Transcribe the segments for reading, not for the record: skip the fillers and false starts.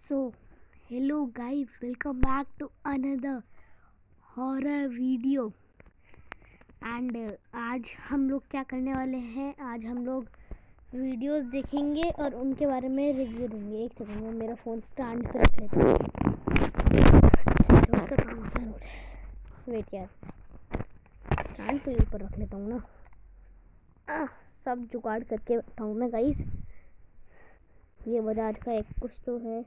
So, hello guys, welcome back to another horror video. And आज हम लोग क्या करने वाले हैं, आज हम लोग वीडियोस देखेंगे और उनके बारे में रिव्यू देंगे। एक सेकंड में मेरा फ़ोन स्टैंड पे रख लेता हूँ, थोड़ा सा काम आसान हो रहा है। वेट यार, स्टैंड पे ऊपर रख लेता हूँ ना। सब जुगाड़ करके बैठा हूँ मैं गाइस। ये बजाज का एक कुछ तो है,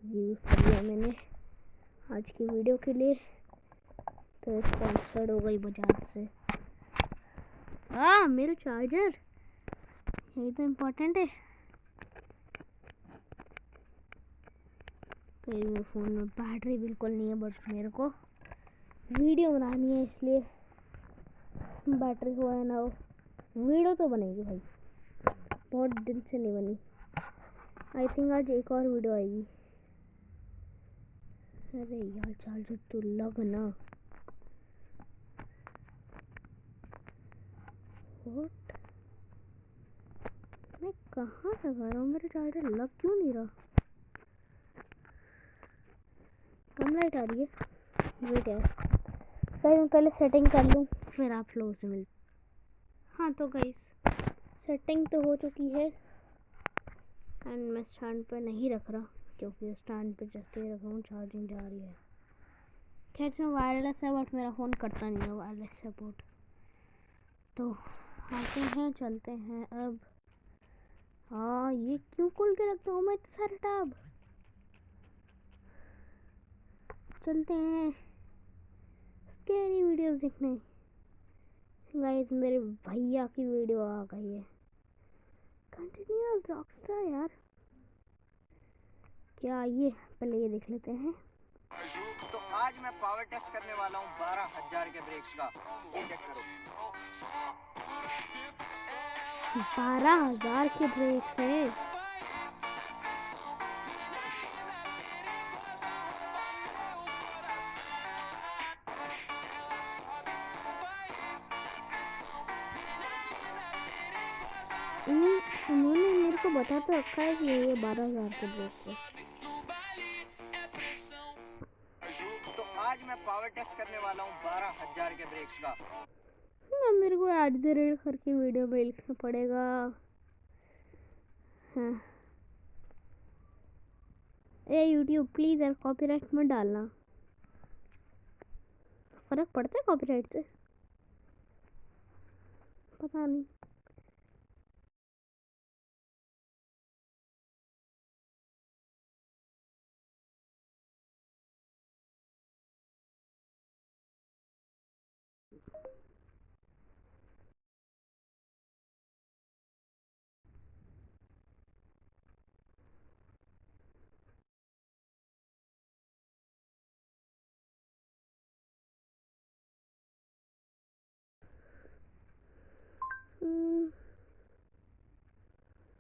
यूज़ कर लिया मैंने आज की वीडियो के लिए, तो स्पॉन्सर्ड हो गई बजाज से। मेरा चार्जर, यही तो इम्पोर्टेंट है। तो मेरे फ़ोन में बैटरी बिल्कुल नहीं है, बट मेरे को वीडियो बनानी है, इसलिए बैटरी हो या ना हो वीडियो तो बनेगी भाई। बहुत दिन से नहीं बनी, आई थिंक आज एक और वीडियो आएगी। अरे यार चार्जर तो लग ना। व्हाट, मैं कहाँ लगा रहा हूँ, मेरा चार्जर लग क्यों नहीं रहा? कम लाइट आ रही है। वेट यार, मैं पहले सेटिंग कर लूँ, फिर आप लोगों से मिल। हाँ तो गाइस, सेटिंग तो हो चुकी है एंड मैं स्टैंड पे नहीं रख रहा, क्योंकि स्टैंड पे जैसे ही रखा हूँ चार्जिंग जा रही है। खैर से वायरलेस है, बट मेरा फ़ोन करता नहीं है वायरलेस सपोर्ट। तो आते हैं, चलते हैं अब। ये क्यों खोल के रखता हूँ मैं इतने सारे टैब? चलते हैं स्कैरी वीडियोस देखने। गाइस मेरे भैया की वीडियो आ गई है, कंटिन्यूअस रॉकस्टार यार। क्या ये, पहले ये देख लेते हैं। तो आज मैं पावर टेस्ट करने वाला हूँ 12,000 के ब्रेक्स का। ये चेक करो, 12,000 के ब्रेक्स है। उन्होंने मेरे को बता तो रखा है कि ये 12,000 के ब्रेक्स है। तो आज मैं पावर टेस्ट करने वाला हूँ 12,000 के ब्रेक्स का। मेरे को एट द रेट करके वीडियो में लिखना पड़ेगा। हाँ। ए यूट्यूब प्लीज़ यार, कॉपीराइट मत डालना। फर्क पड़ता है कॉपीराइट से? पता नहीं।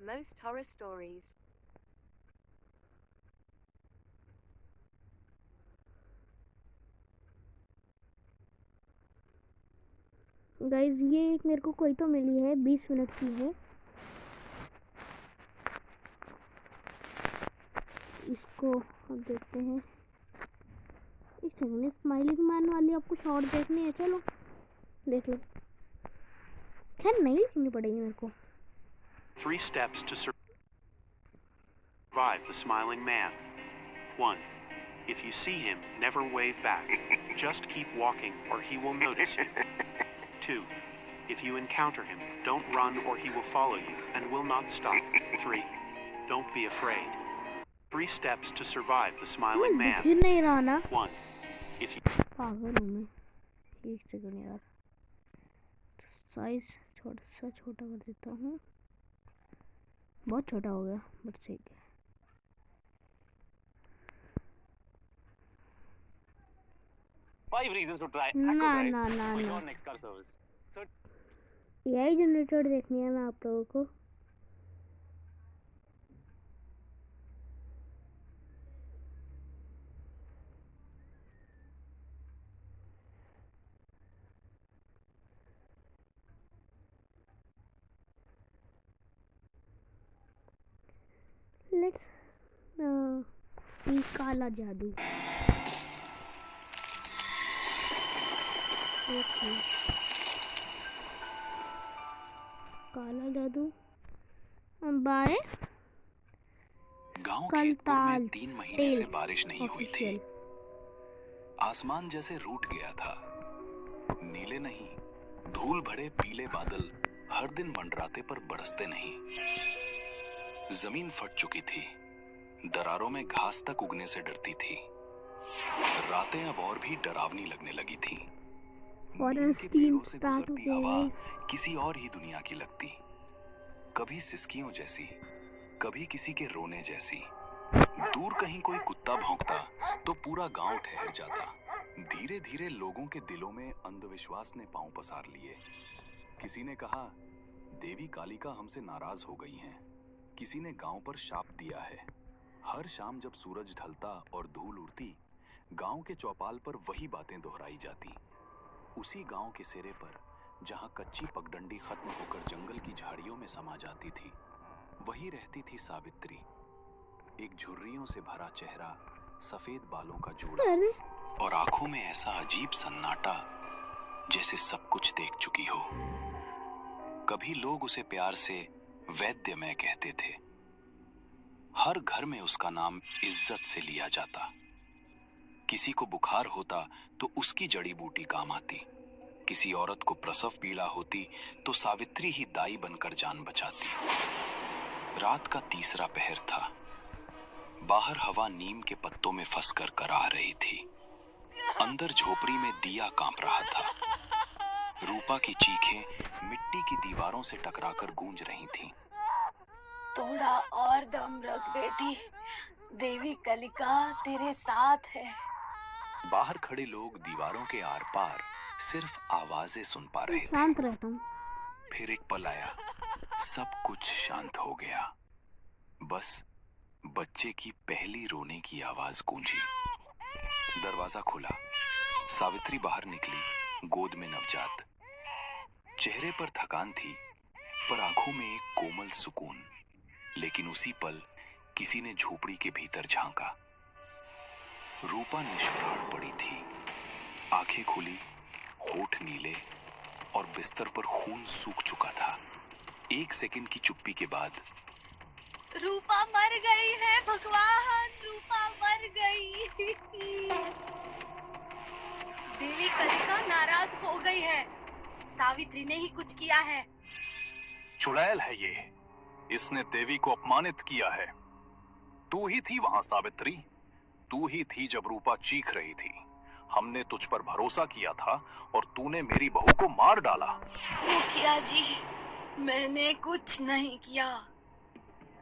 Most horror stories. गाइज ये एक मेरे को कोई तो मिली है, 20 मिनट की है। इसको अब देखते हैं। एक सेकंड, स्माइलिंग मैन वाली आपको शॉर्ट देखनी है, चलो देख लो। खैर नहीं लिखनी पड़ेगी मेरे को। 3 steps to survive the smiling man. 1. If you see him, never wave back. Just keep walking or he will notice you. 2. If you encounter him, don't run or he will follow you and will not stop. 3. Don't be afraid. 3 steps to survive the smiling दिख man. नहीं रहा ना। 1. If you पागल हूँ मैं। एक second यार, size छोटा कर देता हूँ। बहुत छोटा हो गया, बट ठीक है। Five reasons to try ना AcroDrive ना ना for ना, your next car service. So AI generated देखनी है ना आप लोगों को। लेट्स ये काला जादू। ओके, काला जादू। बाय गांव खेतपुर में 3 महीने से बारिश नहीं हुई थी। आसमान जैसे रूठ गया था। नीले नहीं, धूल भरे पीले बादल हर दिन मंडराते पर बरसते नहीं। जमीन फट चुकी थी, दरारों में घास तक उगने से डरती थी। रातें अब और भी डरावनी लगने लगी थी। नीम के पेड़ों से गुजरती हवा किसी और ही दुनिया की लगती। कभी सिसकियों जैसी, कभी किसी के रोने जैसी। दूर कहीं कोई कुत्ता भौंकता तो पूरा गांव ठहर जाता। धीरे धीरे लोगों के दिलों में अंधविश्वास ने पांव पसार लिए। किसी ने कहा, देवी कालिका हमसे नाराज हो गई हैं। किसी ने गांव पर शाप दिया है। हर शाम जब सूरज ढलता और धूल उड़ती, गांव के चौपाल पर वही बातें दोहराई जाती। उसी गांव के सिरे पर, जहां कच्ची पगडंडी खत्म होकर जंगल की झाड़ियों में समा जाती थी, वही रहती थी सावित्री। एक झुर्रियों से भरा चेहरा, सफेद बालों का जोड़ा और आंखों में ऐसा अजीब सन्नाटा जैसे सब कुछ देख चुकी हो। कभी लोग उसे प्यार से वैद्यमय कहते थे। हर घर में उसका नाम इज्जत से लिया जाता। किसी को बुखार होता तो उसकी जड़ी बूटी काम आती। किसी औरत को प्रसव पीड़ा होती तो सावित्री ही दाई बनकर जान बचाती। रात का तीसरा पहर था। बाहर हवा नीम के पत्तों में फंसकर कराह रही थी। अंदर झोपड़ी में दिया कांप रहा था। रूपा की चीखें मिट्टी की दीवारों से टकराकर गूंज रही थीं। थोड़ा और दम रख बेटी, देवी कालिका तेरे साथ है। बाहर खड़े लोग दीवारों के आर पार सिर्फ आवाजें सुन पा रहे थे। शांत रहता हूँ। फिर एक पल आया, सब कुछ शांत हो गया। बस बच्चे की पहली रोने की आवाज गूंजी। दरवाजा खुला, सावित्री बाहर निकली, गोद में नवजात। चेहरे पर थकान थी, पर आंखों में एक कोमल सुकून। लेकिन उसी पल किसी ने झोपड़ी के भीतर झांका। रूपा निष्प्राण पड़ी थी, आंखें खुली, होठ नीले और बिस्तर पर खून सूख चुका था। 1 सेकंड की चुप्पी के बाद, रूपा मर गई है भगवान, रूपा मर गई। देवी कालिका नाराज हो गई है। सावित्री ने ही कुछ किया है। चुड़ैल है ये, इसने देवी को अपमानित किया है। तू ही थी वहां सावित्री, तू ही थी जब रूपा चीख रही थी। हमने तुझ पर भरोसा किया था और तूने मेरी बहू को मार डाला। मुखिया जी, मैंने कुछ नहीं किया।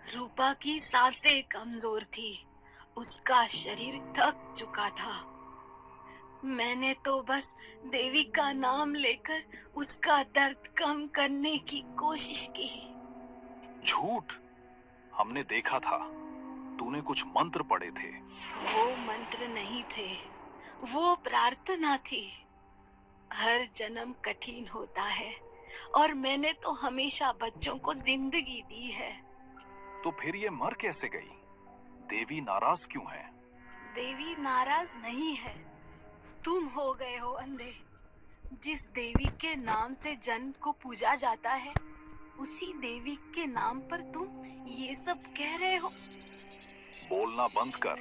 रूपा की सांसें कमजोर थी, उसका शरीर थक चुका था। मैंने तो बस देवी का नाम लेकर उसका दर्द कम करने की कोशिश की। झूठ, हमने देखा था, तूने कुछ मंत्र पढ़े थे। वो मंत्र नहीं थे, वो प्रार्थना थी। हर जन्म कठिन होता है और मैंने तो हमेशा बच्चों को जिंदगी दी है। तो फिर ये मर कैसे गई? देवी नाराज क्यों है? देवी नाराज नहीं है, तुम हो गए हो अंधे। जिस देवी के नाम से जन्म को पूजा जाता है, उसी देवी के नाम पर तुम ये सब कह रहे हो। बोलना बंद कर।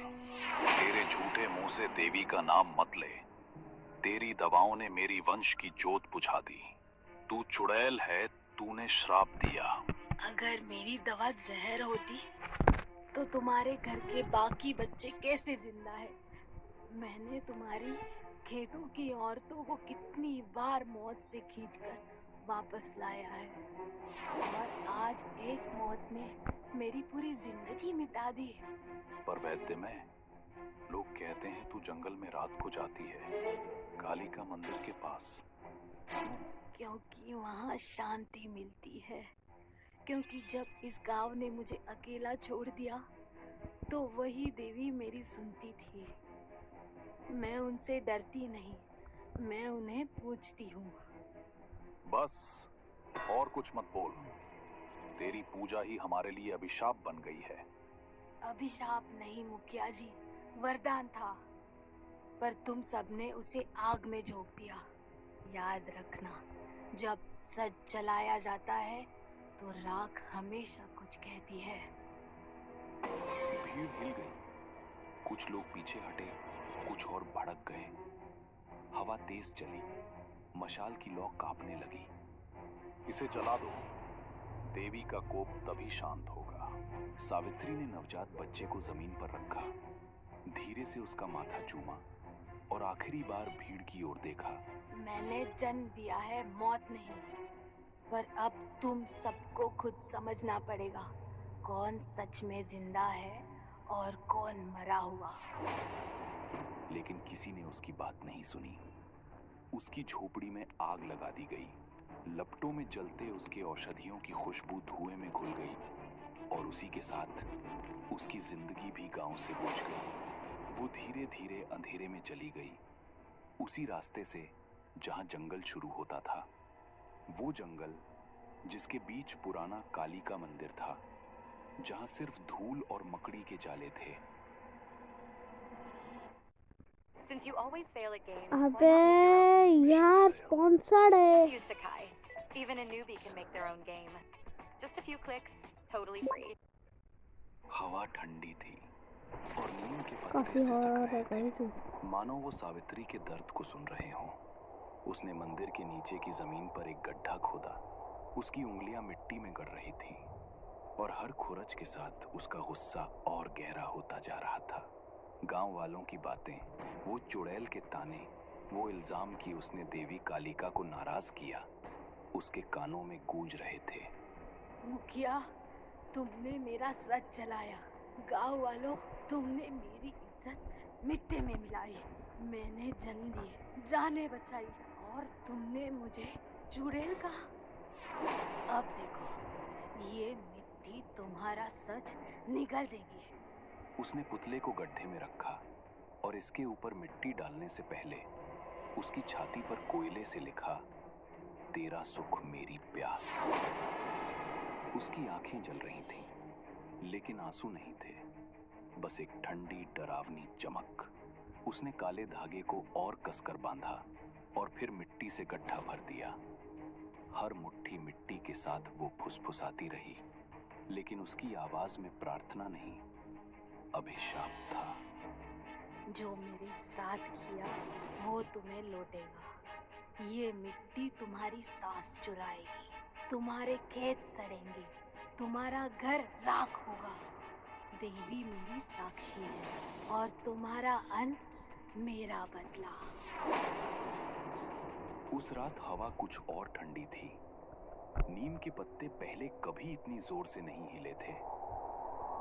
तेरे झूठे मुंह से देवी का नाम मत ले। तेरी दवाओं ने मेरी वंश की जोत बुझा दी। तू चुड़ैल है, तूने श्राप दिया। अगर मेरी दवा जहर होती तो तुम्हारे घर के बाकी बच्चे कैसे जिंदा है? मैंने तुम्हारी खेतों की औरतों को कितनी बार मौत से खींचकर वापस लाया है, और आज एक मौत ने मेरी पूरी जिंदगी मिटा दी। पर वैद्य में लोग कहते हैं तू जंगल में रात को जाती है, कालिका मंदिर के पास। क्योंकि वहाँ शांति मिलती है। क्योंकि जब इस गांव ने मुझे अकेला छोड़ दिया तो वही देवी मेरी सुनती थी। मैं उनसे डरती नहीं, मैं उन्हें पूजती हूँ। बस, और कुछ मत बोल। तेरी पूजा ही हमारे लिए अभिशाप बन गई है। अभिशाप नहीं मुखिया जी, वरदान था, पर तुम सबने उसे आग में झोंक दिया। याद रखना, जब सच जलाया जाता है तो राख हमेशा कुछ कहती है। भीड़ हिल गई। कुछ लोग पीछे हटे, कुछ और भड़क गए। हवा तेज चली, मशाल की लौ कांपने लगी। इसे जला दो, देवी का कोप तभी शांत होगा। सावित्री ने नवजात बच्चे को जमीन पर रखा, धीरे से उसका माथा चूमा और आखिरी बार भीड़ की ओर देखा। मैंने जन्म दिया है, मौत नहीं। पर अब तुम सबको खुद समझना पड़ेगा, कौन सच में जिंदा है और कौन मरा हुआ। लेकिन किसी ने उसकी बात नहीं सुनी। उसकी झोपड़ी में आग लगा दी गई। लपटों में जलते उसके औषधियों की खुशबू धुएं में घुल गई और उसी के साथ उसकी जिंदगी भी गांव से बुझ गई। वो धीरे धीरे अंधेरे में चली गई, उसी रास्ते से जहां जंगल शुरू होता था। वो जंगल जिसके बीच पुराना काली का मंदिर था, जहां सिर्फ धूल और मकड़ी के जाले थे। Since you always fail at games, अबे यार स्पॉन्सर्ड है। just use Sakai. Even a newbie can make their own game. Just a few clicks, totally free. हवा ठंडी थी और नीम के पत्ते काफी सिसक हॉरर रहे है थे, गाइस। मानो वो सावित्री के दर्द को सुन रहे हों। उसने मंदिर के नीचे की जमीन पर एक गड्ढा खोदा। उसकी उंगलियां मिट्टी में गड़ रही थीं और हर खुरच के साथ उसका गुस्सा और गहरा होता जा रहा था। गांव वालों की बातें, वो चुड़ैल के ताने, वो इल्जाम कि उसने देवी कालिका को नाराज किया, उसके कानों में गूंज रहे थे। मुखिया, तुमने मेरा सच जलाया। गांव वालों, तुमने मेरी इज्जत मिट्टी में मिलाई। मैंने जन्म दिए, जाने बचाई, और तुमने मुझे चुड़ैल कहा। अब देखो, ये मिट्टी तुम्हारा सच निगल देगी। उसने पुतले को गड्ढे में रखा और इसके ऊपर मिट्टी डालने से पहले उसकी छाती पर कोयले से लिखा, तेरा सुख मेरी प्यास। उसकी आंखें जल रही थीं, लेकिन आंसू नहीं थे, बस एक ठंडी डरावनी चमक। उसने काले धागे को और कसकर बांधा और फिर मिट्टी से गड्ढा भर दिया। हर मुट्ठी मिट्टी के साथ वो फुसफुसाती रही, लेकिन उसकी आवाज में प्रार्थना नहीं, अभिशाप था। जो मेरे साथ किया वो तुम्हें लौटेगा। ये मिट्टी तुम्हारी सांस चुराएगी, तुम्हारे खेत सड़ेंगे, तुम्हारा घर राख होगा। देवी मेरी साक्षी है और तुम्हारा अंत मेरा बदला। उस रात हवा कुछ और ठंडी थी। नीम के पत्ते पहले कभी इतनी जोर से नहीं हिले थे।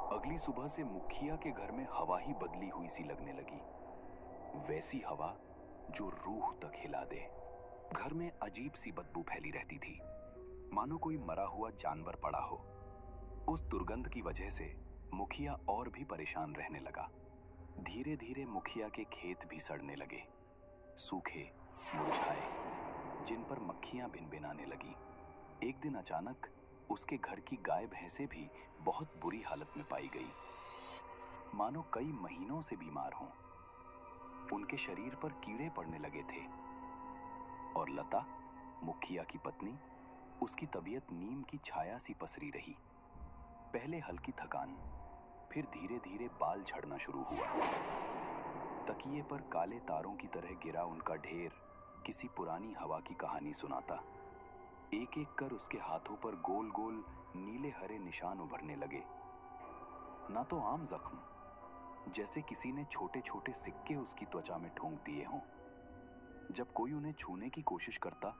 अगली सुबह से मुखिया के घर में हवा ही बदली हुई सी लगने लगी, वैसी हवा जो रूह तक हिला दे। घर में अजीब सी बदबू फैली रहती थी, मानो कोई मरा हुआ जानवर पड़ा हो। उस दुर्गंध की वजह से मुखिया और भी परेशान रहने लगा। धीरे धीरे मुखिया के खेत भी सड़ने लगे, सूखे, मुरझाए, जिन पर मक्खियां भिनभिनाने लगी। एक दिन अचानक उसके घर की गाय भैंसें भी बहुत बुरी हालत में पाई गई, मानो कई महीनों से बीमार हों। उनके शरीर पर कीड़े पड़ने लगे थे। और लता, मुखिया की पत्नी, उसकी तबीयत नीम की छाया सी पसरी रही। पहले हल्की थकान, फिर धीरे धीरे बाल झड़ना शुरू हुआ। तकिए पर काले तारों की तरह गिरा उनका ढेर किसी पुरानी हवा की कहानी सुनाता। एक एक कर उसके हाथों पर गोल गोल नीले हरे निशान उभरने लगे। ना तो आम जख्म, जैसे किसी ने छोटे छोटे सिक्के उसकी त्वचा में ठोंक दिए हों। जब कोई उन्हें छूने की कोशिश करता,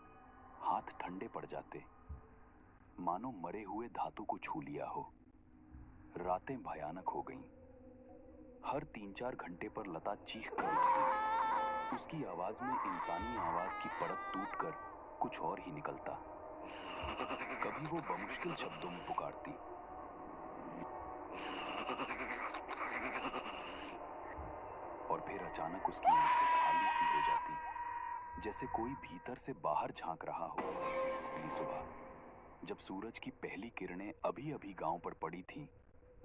हाथ ठंडे पड़ जाते, मानो मरे हुए धातु को छू लिया हो। रातें भयानक हो गईं। हर 3-4 घंटे पर लता चीख कर उठती। उसकी आवाज में इंसानी आवाज की परत टूटकर कुछ और ही निकलता। कभी वो बमुश्किल शब्दों में पुकारती, और फिर अचानक उसकी आंखें खाली सी हो जाती, जैसे कोई भीतर से बाहर झांक रहा हो। अगली सुबह, जब सूरज की पहली किरणें अभी अभी गांव पर पड़ी थीं,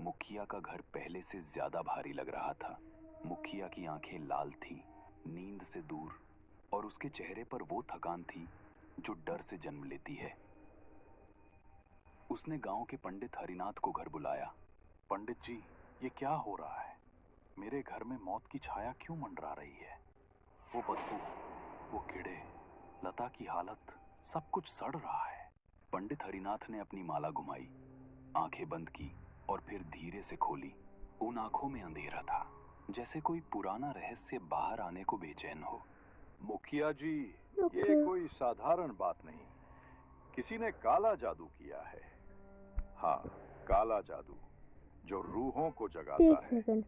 मुखिया का घर पहले से ज्यादा भारी लग रहा था। मुखिया की आंखें लाल थीं, नींद से दूर, और उसके चेहरे पर वो थकान थी जो डर से जन्म लेती है। उसने गांव के पंडित हरिनाथ को घर बुलाया। पंडित जी, ये क्या हो रहा है? मेरे घर में मौत की छाया क्यों मंडरा रही है? वो बदबू, वो कीड़े, लता की हालत, सब कुछ सड़ रहा है। पंडित हरिनाथ ने अपनी माला घुमाई, आंखें बंद की और फिर धीरे से खोली। उन आंखों में अंधेरा था, जैसे कोई पुराना रहस्य बाहर आने को बेचैन हो। मुखिया जी, ये कोई साधारण बात नहीं। किसी ने काला जादू किया है। हाँ, काला जादू जो रूहों को जगाता एक है। सेकंड,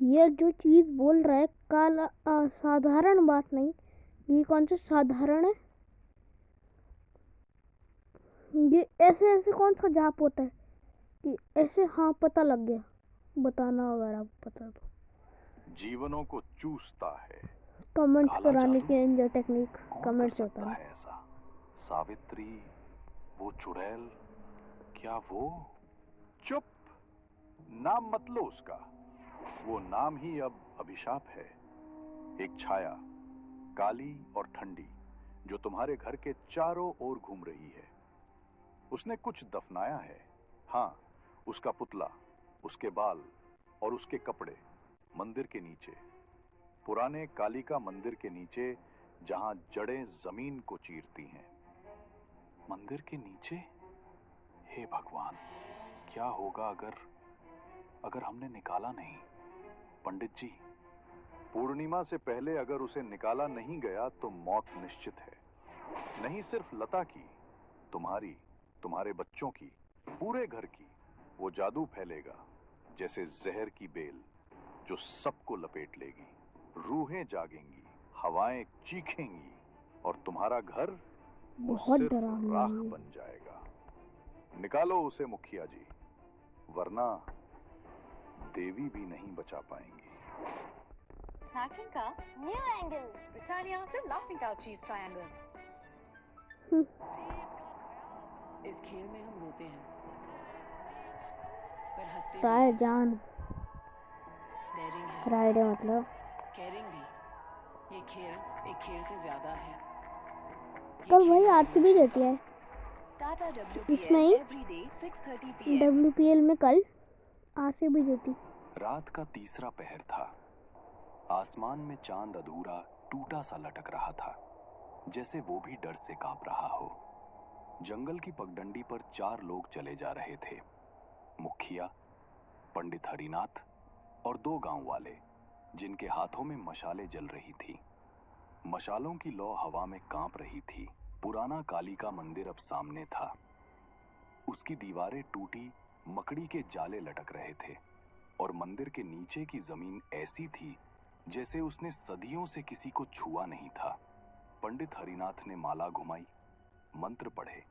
ये जो चीज बोल रहा है काला, साधारण बात नहीं, ये कौन सा साधारण है? ये ऐसे ऐसे कौन सा जाप होता है कि ऐसे? हाँ, पता लग गया, बताना अगर आप पता तो। जीवनों को चूसता है। कमेंट्स काला कराने जादू? के एंजॉय टेक्निक कौन कर कमेंट्स सकता होता है। है ऐसा? सावित्री, वो चुड़ैल, क्या वो? चुप, नाम मत लो उसका। वो नाम ही अब अभिशाप है। एक छाया, काली और ठंडी, जो तुम्हारे घर के चारों ओर घूम रही है। उसने कुछ दफनाया है। हाँ, उसका पुतला, उसके बाल और उसके कपड़े मंदिर के नीचे, पुराने कालिका मंदिर के नीचे, जहां जड़ें जमीन को चीरती हैं। मंदिर के नीचे? हे भगवान, क्या होगा अगर हमने निकाला नहीं? पंडित जी, पूर्णिमा से पहले अगर उसे निकाला नहीं गया तो मौत निश्चित है। नहीं सिर्फ लता की, तुम्हारी, तुम्हारे बच्चों की, पूरे घर की। वो जादू फैलेगा जैसे जहर की बेल, जो सबको लपेट लेगी। रूहें जागेंगी, हवाएं चीखेंगी और तुम्हारा घर वो बहुत सिर्फ डरावना राख है ये। बन जाएगा। निकालो उसे मुखिया जी, वरना देवी भी नहीं बचा पाएंगी। Snacking का New angle. Britannia, the laughing cow cheese triangle. इस खेल में हम रोते हैं पर हंसते भी फ्राई हैं। जान, डेयरिंग है, फ्राइडे मतलब केयरिंग भी। ये खेल एक खेल से ज्यादा है। ये कल खेल भाई है आरसीबी इमोशन देती का। है टाटा इसमें WPL ही। every day 6:30 PM। WPL में कल आरसीबी जीती। रात का तीसरा पहर था। आसमान में चांद अधूरा टूटा सा लटक रहा था, जैसे वो भी डर से कांप रहा हो। जंगल की पगडंडी पर 4 लोग चले जा रहे थे। मुखिया, पंडित हरिनाथ और 2 गांव वाले, जिनके हाथों में मशालें जल रही थी। मशालों की लौ हवा में कांप रही थी। पुराना कालिका मंदिर अब सामने था। उसकी दीवारें टूटी मकड़ी के जाले लटक रहे थे और मंदिर के नीचे की जमीन ऐसी थी जैसे उसने सदियों से किसी को छुआ नहीं था। पंडित हरिनाथ ने माला घुमाई, मंत्र पढ़े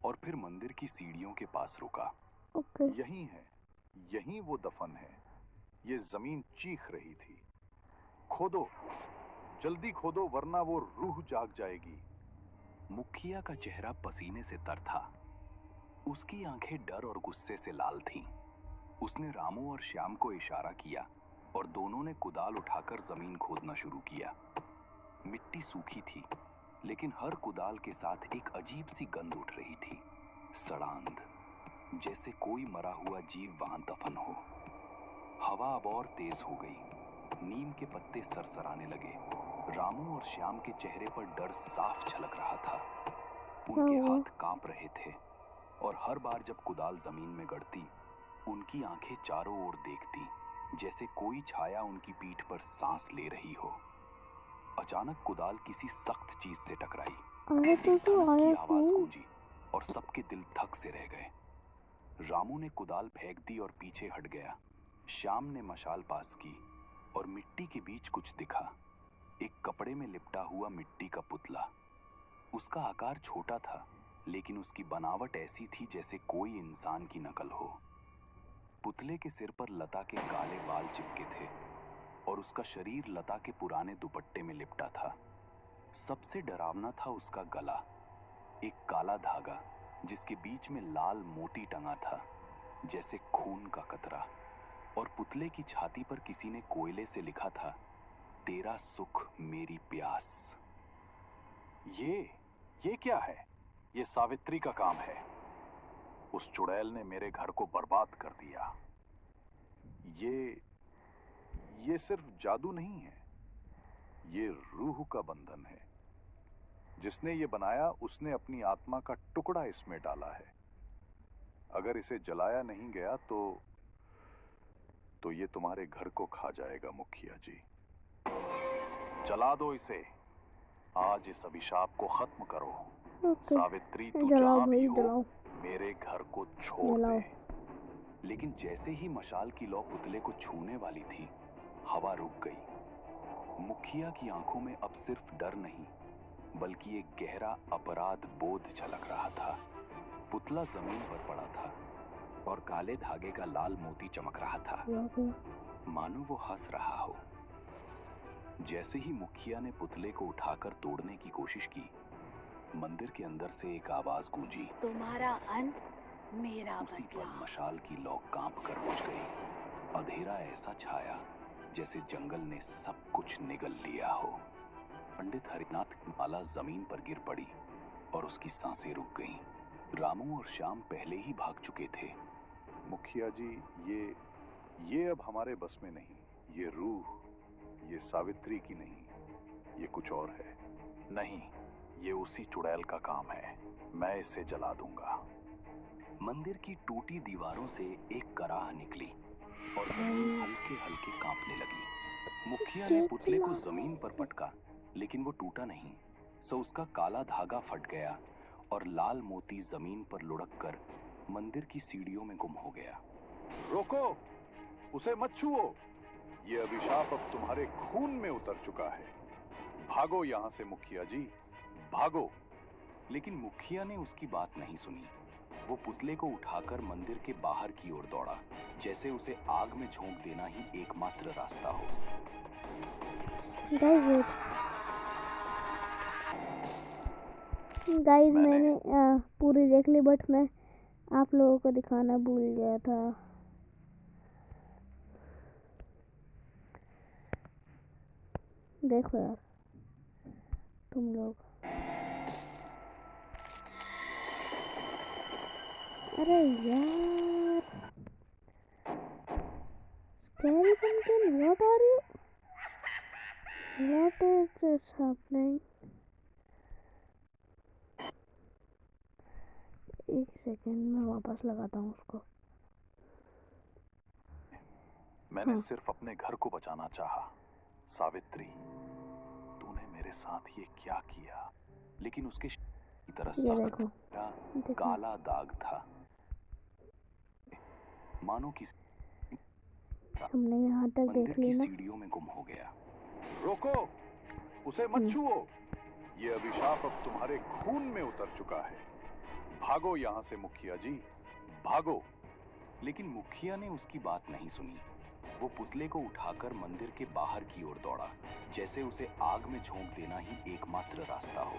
और फिर मंदिर की सीढ़ियों के पास रुका। ओके, यही है, यही वो दफन है। ये जमीन चीख रही थी। खोदो, जल्दी खोदो, वरना वो रूह जाग जाएगी। मुखिया का चेहरा पसीने से तर था। उसकी आंखें डर और गुस्से से लाल थीं। उसने रामू और श्याम को इशारा किया और दोनों ने कुदाल उठाकर जमीन खोदना शुरू किया। मिट्टी सूखी थी, लेकिन हर कुदाल के साथ एक अजीब सी गंध उठ रही थी, सड़ांध, जैसे कोई मरा हुआ जीव वहां दफन हो। हवा अब और तेज हो गई। नीम के पत्ते सरसराने लगे। रामू और श्याम के चेहरे पर डर साफ झलक रहा था। उनके हाथ कांप रहे थे और हर बार जब कुदाल जमीन में गड़ती, उनकी आंखें चारों ओर देखती, जैसे कोई छाया उनकी पीठ पर सांस ले रही हो। अचानक कुदाल किसी सख्त चीज से टकराई। अरे एक तो धड़क की आया आवाज क्यों? गूंजी और सबके दिल धक से रह गए। रामू ने कुदाल फेंक दी और पीछे हट गया। श्याम ने मशाल पास की और मिट्टी के बीच कुछ दिखा। एक कपड़े में लिपटा हुआ मिट्टी का पुतला। उसका आकार छोटा था, लेकिन उसकी बनावट ऐसी थी जैसे कोई इंसान की नकल हो। पुतले के सिर पर लता के काले बाल चिपके थे और उसका शरीर लता के पुराने दुपट्टे में लिपटा था। सबसे डरावना था उसका गला, एक काला धागा जिसके बीच में लाल मोती टंगा था, जैसे खून का कतरा, और पुतले की छाती पर किसी ने कोयले से लिखा था, तेरा सुख मेरी प्यास। ये क्या है? ये सावित्री का काम है। उस चुड़ैल ने मेरे घर को बर्बाद कर दिया। ये सिर्फ जादू नहीं है, ये रूह का बंधन है। जिसने ये बनाया उसने अपनी आत्मा का टुकड़ा इसमें डाला है। अगर इसे जलाया नहीं गया तो ये तुम्हारे घर को खा जाएगा मुखिया जी। जला दो इसे। आज इस अभिशाप को खत्म करो। सावित्री तू जलाओ जहां भी भाई, हो, जलाओ मेरे घर को छोड़ जलाओ। दे। लेकिन जैसे ही मशाल की लौ पुतले को छूने वाली थी, हवा रुक गई। मुखिया की आंखों में अब सिर्फ डर नहीं, बल्कि एक गहरा अपराध बोध झलक रहा था। पुतला जमीन पर पड़ा था और काले धागे का लाल मोती चमक रहा था, मानो वो हंस रहा हो। जैसे ही मुखिया ने पुतले को उठाकर तोड़ने की कोशिश की, मंदिर के अंदर से एक आवाज गूंजी। तुम्हारा अंत मेरा उसी बदला। पल मशाल की लौ कांप कर बुझ गई। अंधेरा ऐसा छाया जैसे जंगल ने सब कुछ निगल लिया हो। पंडित हरिनाथ की माला जमीन पर गिर पड़ी और उसकी सांसें रुक गईं। रामू और श्याम पहले ही भाग चुके थे। मुखिया जी, ये अब हमारे बस में नहीं। ये रूह, ये सावित्री की नहीं, ये कुछ और है। नहीं, ये उसी चुड़ैल का काम है। मैं इसे जला दूंगा। मंदिर की टूटी दीवारों से एक कराह निकली और जमीन हल्के हल्के कांपने लगी। मुखिया ने पुतले को जमीन पर पटका, लेकिन वो टूटा नहीं। सो उसका काला धागा फट गया और लाल मोती जमीन पर लुढ़ककर मंदिर की सीढ़ियों में गुम हो गया। रोको, उसे मत छुओ। ये अभिशाप अब तुम्हारे खून में उतर चुका है। भागो यहां से मुखिया जी, भागो। लेकिन मुखिया ने उसकी बात नहीं सुनी। वो पुतले को उठाकर मंदिर के बाहर की ओर दौड़ा, जैसे उसे आग में झोंक देना ही एकमात्र रास्ता हो। गाइस मैंने पूरी देख ली, बट मैं आप लोगों को दिखाना भूल गया था। देखो यार तुम लोग, अरे यार scary pumpkin, what are you, what is this happening? एक सेकेंड में वापस लगाता हूँ उसको। मैंने सिर्फ अपने घर को बचाना चाहा। सावित्री, तूने मेरे साथ ये क्या किया? लेकिन उसके की तरह ये सख्त देखो। काला दाग था, मानो किसी हमने यहाँ तक मंदिर देख ली की ना। सीढ़ियों में गुम हो गया। रोको, उसे मत छुओ। ये अभिशाप अब तुम्हारे खून में उतर चुका है। भागो यहां से मुखिया जी, भागो। लेकिन मुखिया ने उसकी बात नहीं सुनी। वो पुतले को उठाकर मंदिर के बाहर की ओर दौड़ा, जैसे उसे आग में झोंक देना ही एकमात्र रास्ता हो।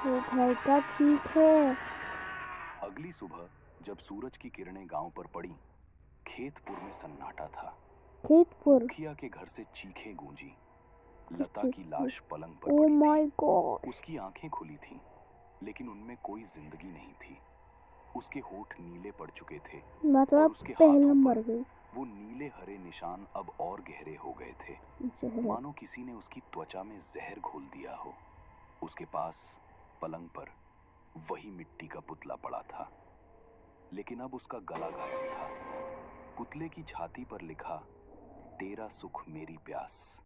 वो भाई का ठीक है। अगली सुबह जब सूरज की किरणें गांव पर पड़ी, खेतपुर में सन्नाटा था। खेतपुर, मुखिया के घर से चीखें गूंजी। लता की लाश पलंग पर ओह पड़ी माय थी। गॉड। उसकी आंखें खुली थीं, लेकिन उनमें कोई जिंदगी नहीं थी। उसके होठ नीले पड़ चुके थे और मतलब उसके पहले हाथों मर पर गई। वो नीले हरे निशान अब और गहरे हो गए थे, जहर। मानो किसी ने उसकी त्वचा में जहर घोल दिया हो। उसके पास पलंग पर वही मिट्टी का पुतला पड़ा था, लेकिन अब उसका गला गायब था। पुतले की छाती पर लिखा, तेरा सुख मेरी प्यास,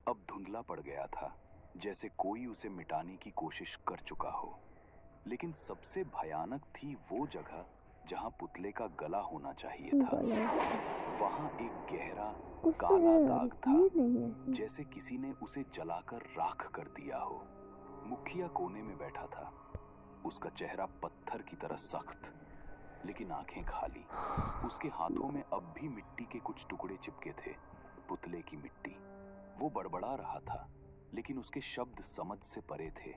अब धुंधला पड़ गया था, जैसे कोई उसे मिटाने की कोशिश कर चुका हो। लेकिन सबसे भयानक थी वो जगह जहां पुतले का गला होना चाहिए था। वहां एक गहरा काला दाग था, जैसे किसी ने उसे जलाकर राख कर दिया हो। मुखिया कोने में बैठा था, उसका चेहरा पत्थर की तरह सख्त, लेकिन आंखें खाली। उसके हाथों में अब भी मिट्टी के कुछ टुकड़े चिपके थे, पुतले की मिट्टी। वो बड़बड़ा रहा था, लेकिन उसके शब्द समझ से परे थे।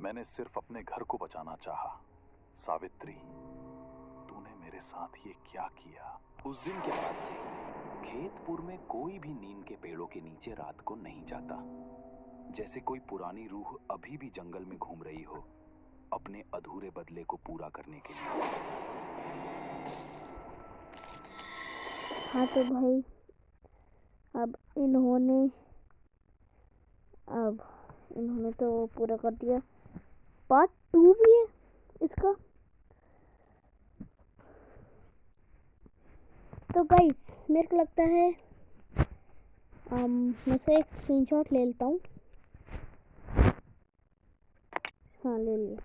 मैंने सिर्फ अपने घर को बचाना चाहा। सावित्री, मेरे साथ ये क्या किया? उस दिन के बाद से खेतपुर में कोई भी नीम के पेड़ों के नीचे रात को नहीं जाता, जैसे कोई पुरानी रूह अभी भी जंगल में घूम रही हो, अपने अधूरे बदले को पूरा करने के लिए। हाँ तो भाई अब इन्होंने तो पूरा कर दिया। पार्ट 2 भी है इसका। तो गाइस मेरे को लगता है मैं से एक स्क्रीनशॉट ले लेता हूँ। हाँ ले लिया।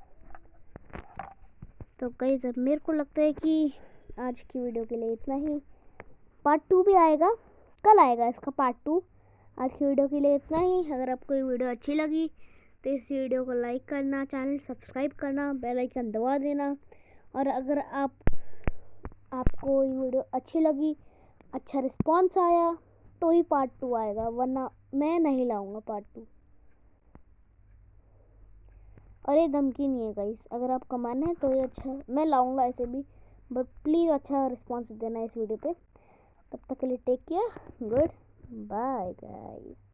तो गाइस अब मेरे को लगता है कि आज की वीडियो के लिए इतना ही। पार्ट 2 भी आएगा, कल आएगा इसका पार्ट 2। आज की वीडियो के लिए इतना ही। अगर आपको ये वीडियो अच्छी लगी तो इस वीडियो को लाइक करना, चैनल सब्सक्राइब करना, बेल आइकन दबा देना। और अगर आपको ये वीडियो अच्छी लगी, अच्छा रिस्पांस आया तो ही पार्ट 2 आएगा, वरना मैं नहीं लाऊंगा पार्ट 2। और ये धमकी नहीं है गाइस, अगर आपका मन है तो ये अच्छा मैं लाऊंगा ऐसे भी, बट प्लीज़ अच्छा रिस्पांस देना इस वीडियो पे। तब तक के लिए take care, goodbye guys.